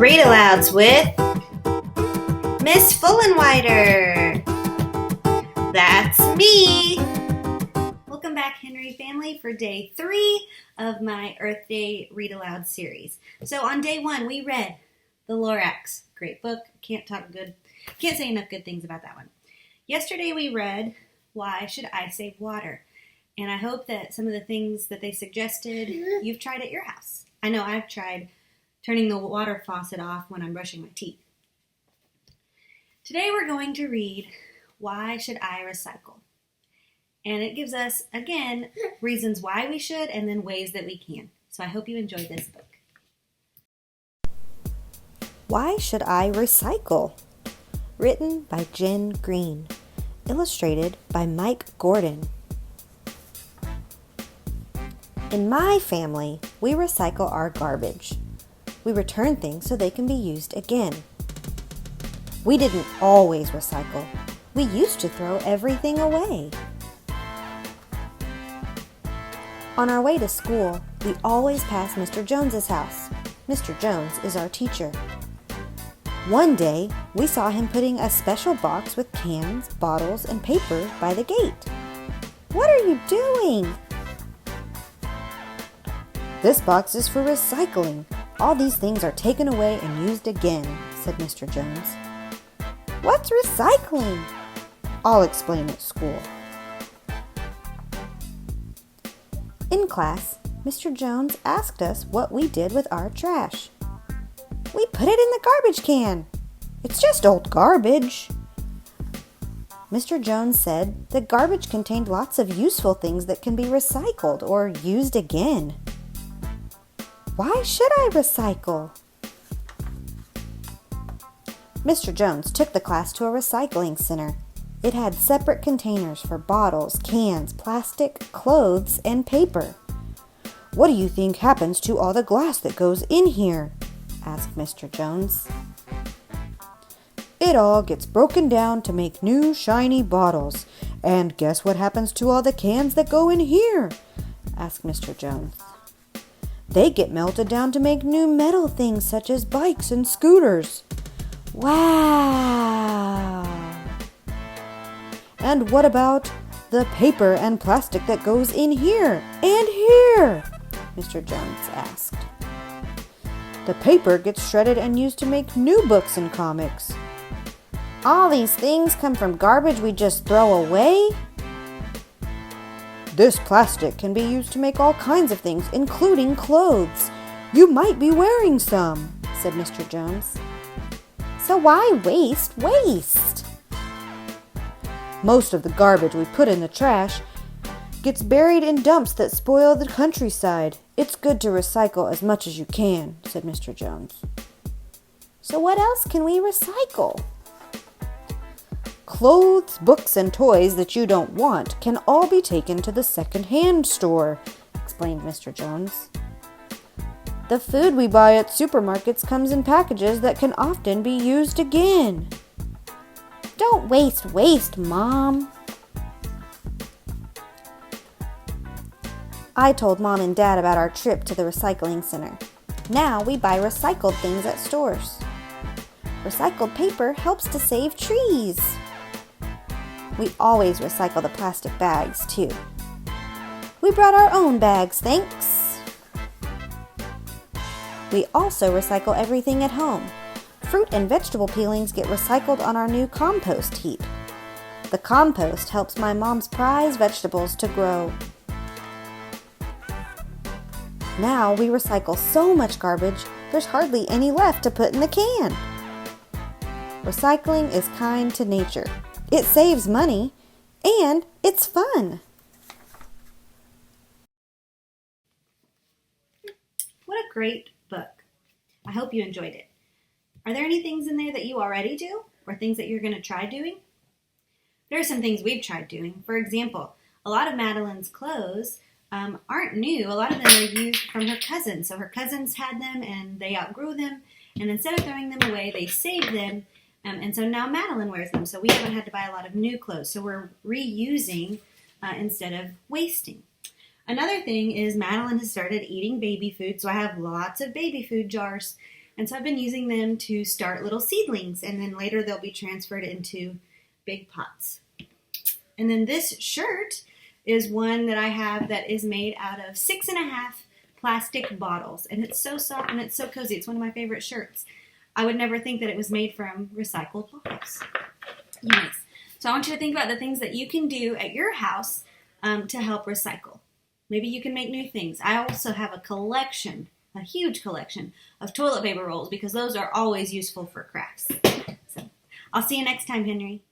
Read Alouds with Miss Fullenwider. That's me. Welcome back, Henry family, for day 3 of my Earth Day Read Aloud series. So on day 1, we read The Lorax. Great book. Can't say enough good things about that one. Yesterday we read Why Should I Save Water? And I hope that some of the things that they suggested you've tried at your house. I know I've tried turning the water faucet off when I'm brushing my teeth. Today we're going to read Why Should I Recycle? And it gives us, again, reasons why we should and then ways that we can. So I hope you enjoy this book. Why Should I Recycle? Written by Jen Green. Illustrated by Mike Gordon. In my family, we recycle our garbage. We return things so they can be used again. We didn't always recycle. We used to throw everything away. On our way to school, we always pass Mr. Jones's house. Mr. Jones is our teacher. One day, we saw him putting a special box with cans, bottles, and paper by the gate. "What are you doing?" "This box is for recycling. All these things are taken away and used again," said Mr. Jones. "What's recycling?" "I'll explain at school." In class, Mr. Jones asked us what we did with our trash. "We put it in the garbage can. It's just old garbage." Mr. Jones said the garbage contained lots of useful things that can be recycled or used again. Why should I recycle? Mr. Jones took the class to a recycling center. It had separate containers for bottles, cans, plastic, clothes, and paper. "What do you think happens to all the glass that goes in here?" asked Mr. Jones. "It all gets broken down to make new shiny bottles. And guess what happens to all the cans that go in here?" asked Mr. Jones. "They get melted down to make new metal things such as bikes and scooters." "Wow!" "And what about the paper and plastic that goes in here and here?" Mr. Jones asked. "The paper gets shredded and used to make new books and comics." "All these things come from garbage we just throw away?" "This plastic can be used to make all kinds of things, including clothes. You might be wearing some," said Mr. Jones. "So why waste? Most of the garbage we put in the trash gets buried in dumps that spoil the countryside. It's good to recycle as much as you can," said Mr. Jones. "So what else can we recycle?" "Clothes, books, and toys that you don't want can all be taken to the second-hand store," explained Mr. Jones. "The food we buy at supermarkets comes in packages that can often be used again." "Don't waste, Mom." I told Mom and Dad about our trip to the recycling center. Now we buy recycled things at stores. Recycled paper helps to save trees. We always recycle the plastic bags, too. We brought our own bags, thanks. We also recycle everything at home. Fruit and vegetable peelings get recycled on our new compost heap. The compost helps my mom's prized vegetables to grow. Now we recycle so much garbage, there's hardly any left to put in the can. Recycling is kind to nature. It saves money, and it's fun. What a great book. I hope you enjoyed it. Are there any things in there that you already do or things that you're going to try doing? There are some things we've tried doing. For example, a lot of Madeline's clothes aren't new. A lot of them are used from her cousins. So her cousins had them and they outgrew them. And instead of throwing them away, they saved them. And so now Madeline wears them. So we haven't had to buy a lot of new clothes. So we're reusing instead of wasting. Another thing is Madeline has started eating baby food. So I have lots of baby food jars. And so I've been using them to start little seedlings, and then later they'll be transferred into big pots. And then this shirt is one that I have that is made out of 6.5 plastic bottles, and it's so soft and it's so cozy. It's one of my favorite shirts. I would never think that it was made from recycled bottles. Yes. So I want you to think about the things that you can do at your house to help recycle. Maybe you can make new things. I also have a collection, a huge collection of toilet paper rolls because those are always useful for crafts. So I'll see you next time, Henry.